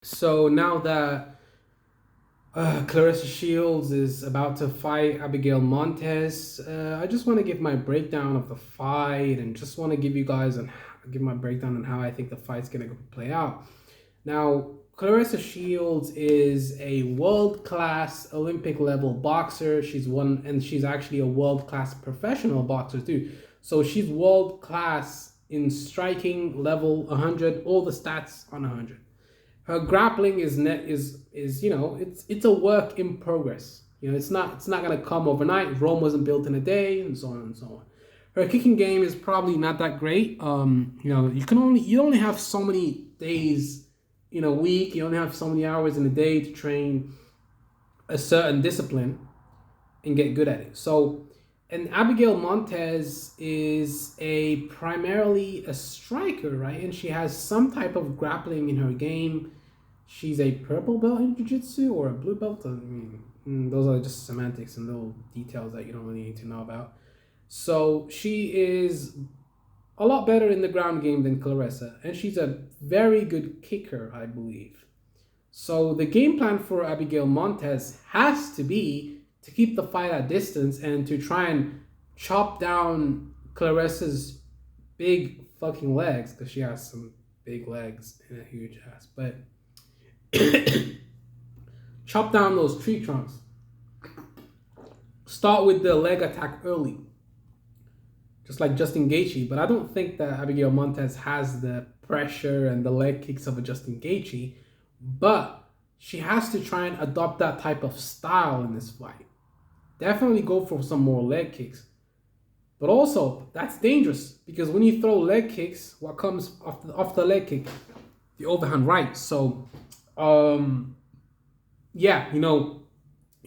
So now that Claressa Shields is about to fight Abigail Montes, I just want to give my breakdown of the fight and just want to give you guys and give my breakdown on how I think the fight's gonna play out. Now, Claressa Shields is a world-class Olympic level boxer. She's one, and she's actually a world-class professional boxer too. So she's world-class in striking level 100, all the stats on 100. Her grappling is it's a work in progress. It's not gonna come overnight. Rome wasn't built in a day, and so on and so on. Her kicking game is probably not that great. You only have so many days in a week. You only have so many hours in a day to train a certain discipline and get good at it. So, and Abigail Montes is a primarily a striker, right? And she has some type of grappling in her game. She's a purple belt in jiu-jitsu or a blue belt. I mean, those are just semantics and little details that you don't really need to know about. So she is a lot better in the ground game than Claressa, and she's a very good kicker, I believe. So the game plan for Abigail Montes has to be to keep the fight at distance and to try and chop down Claressa's big fucking legs, because she has some big legs and a huge ass. But chop down those tree trunks. Start with the leg attack early, just like Justin Gaethje. But I don't think that Abigail Montes has the pressure and the leg kicks of a Justin Gaethje. But she has to try and adopt that type of style in this fight. Definitely go for some more leg kicks. But also, that's dangerous because when you throw leg kicks, what comes off the leg kick? The overhand right. So, you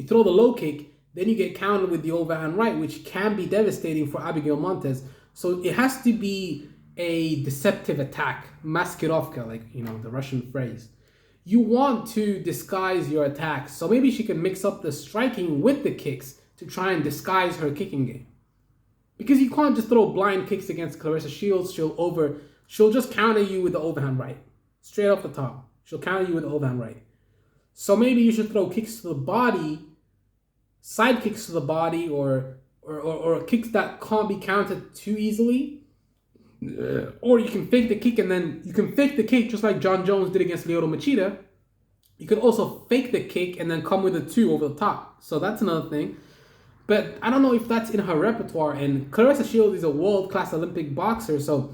throw the low kick, then you get countered with the overhand right, which can be devastating for Abigail Montes. So it has to be a deceptive attack, maskirovka, like, the Russian phrase. You want to disguise your attacks. So maybe she can mix up the striking with the kicks to try and disguise her kicking game. Because you can't just throw blind kicks against Claressa Shields. She'll just counter you with the overhand right. Straight off the top. She'll counter you with the overhand right. So maybe you should throw kicks to the body, side kicks to the body, or kicks that can't be countered too easily. Or you can fake the kick, and then you can fake the kick just like John Jones did against Lyoto Machida. You could also fake the kick and then come with a 2 over the top. So that's another thing. But I don't know if that's in her repertoire. And Claressa Shields is a world-class Olympic boxer. So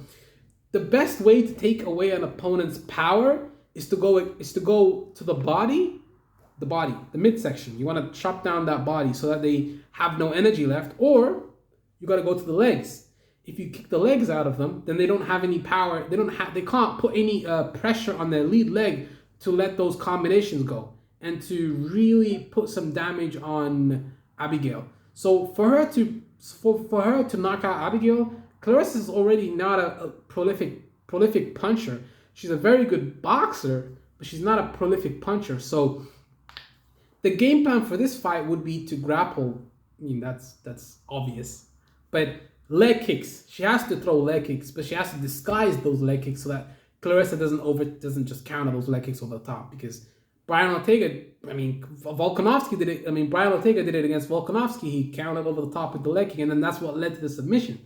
the best way to take away an opponent's power is to go to the body, the midsection. You want to chop down that body so that they have no energy left. Or you got to go to the legs. If you kick the legs out of them, then they don't have any power. They can't put any pressure on their lead leg to let those combinations go and to really put some damage on Abigail. So for her to knock out Abigail, Claressa is already not a prolific puncher. She's a very good boxer, but she's not a prolific puncher. So the game plan for this fight would be to grapple. I mean, that's obvious, but leg kicks. She has to throw leg kicks, but she has to disguise those leg kicks so that Claressa doesn't just counter those leg kicks over the top. Because Brian Ortega, Volkanovski did it. Brian Ortega did it against Volkanovski. He countered over the top with the leg kick, and then that's what led to the submission.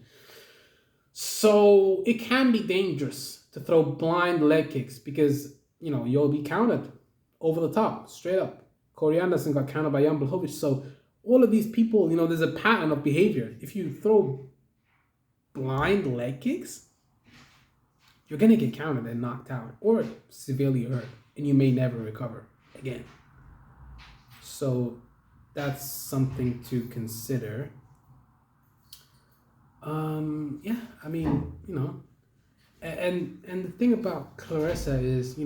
So it can be dangerous to throw blind leg kicks because, you'll be countered over the top, straight up. Corey Anderson got countered by Jan Blachowicz. So all of these people, there's a pattern of behavior. If you throw blind leg kicks, you're going to get countered and knocked out or severely hurt, and you may never recover again. So that's something to consider. And the thing about Claressa is,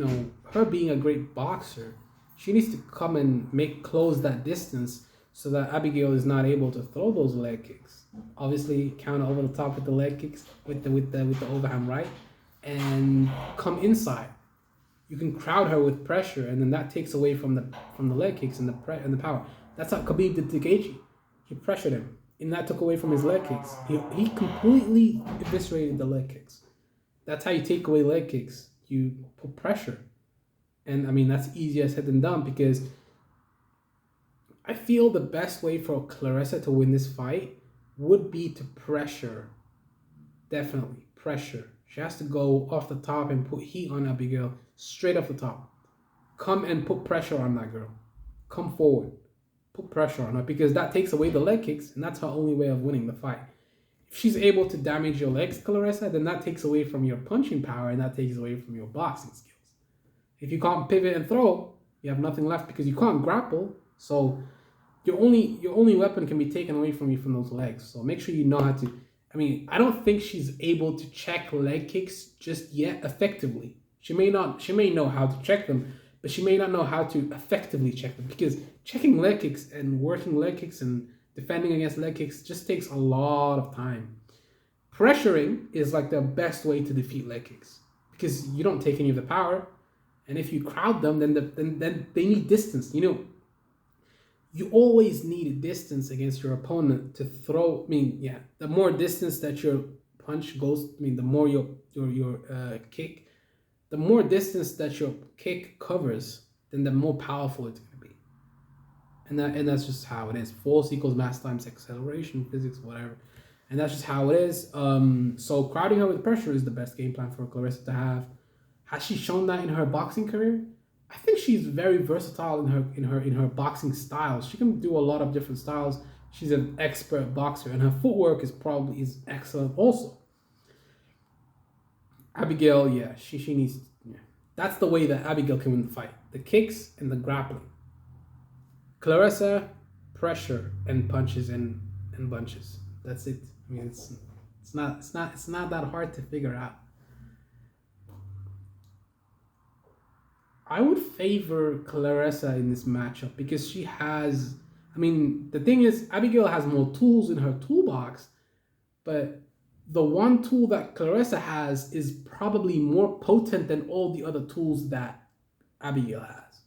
her being a great boxer, she needs to come and close that distance so that Abigail is not able to throw those leg kicks. Obviously, counter over the top with the leg kicks with the overhand right, and come inside. You can crowd her with pressure, and then that takes away from the leg kicks and the power. That's how Khabib did to Gaethje. He pressured him, and that took away from his leg kicks. He completely eviscerated the leg kicks. That's how you take away leg kicks. You put pressure. And I mean, that's easier said than done because I feel the best way for Claressa to win this fight would be to pressure. Definitely pressure. She has to go off the top and put heat on Abigail straight off the top. Come and put pressure on that girl. Come forward. Put pressure on her because that takes away the leg kicks, and that's her only way of winning the fight. If she's able to damage your legs, Claressa, then that takes away from your punching power and that takes away from your boxing skills. If you can't pivot and throw, you have nothing left because you can't grapple. So your only weapon can be taken away from you from those legs. So make sure you know how to. I mean, I don't think she's able to check leg kicks just yet effectively. She may know how to check them, but she may not know how to effectively check them because checking leg kicks and working leg kicks and defending against leg kicks just takes a lot of time. Pressuring is like the best way to defeat leg kicks because you don't take any of the power, and if you crowd them, then they need distance. You always need a distance against your opponent to throw. I mean, yeah, the more distance that your punch goes, I mean, the more your kick, the more distance that your kick covers, then the more powerful it's going to be. And that's just how it is. Force equals mass times acceleration, physics, whatever. And that's just how it is. So crowding her with pressure is the best game plan for Claressa to have. Has she shown that in her boxing career? I think she's very versatile in her boxing styles. She can do a lot of different styles. She's an expert boxer, and her footwork is excellent also. Abigail, yeah, she needs. Yeah. That's the way that Abigail can win the fight: the kicks and the grappling. Claressa, pressure and punches and bunches. That's it. I mean, it's not that hard to figure out. I would favor Claressa in this matchup because she has. I mean, the thing is, Abigail has more tools in her toolbox, but the one tool that Claressa has is probably more potent than all the other tools that Abigail has.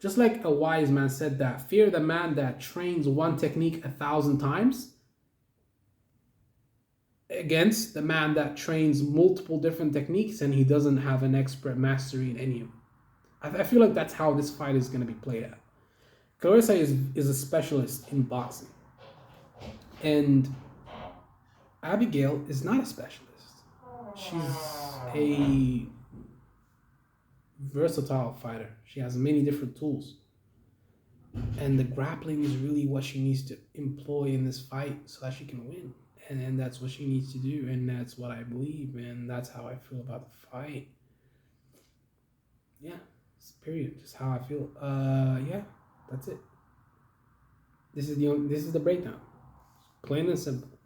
Just like a wise man said that, fear the man that trains one technique 1,000 times against the man that trains multiple different techniques and he doesn't have an expert mastery in any of them. I feel like that's how this fight is going to be played out. Claressa is a specialist in boxing. And Abigail is not a specialist. She's a versatile fighter. She has many different tools. And the grappling is really what she needs to employ in this fight so that she can win. And that's what she needs to do. And that's what I believe. And that's how I feel about the fight. Yeah. Period. Just how I feel. Yeah, that's it. This is the breakdown. Plain and simple.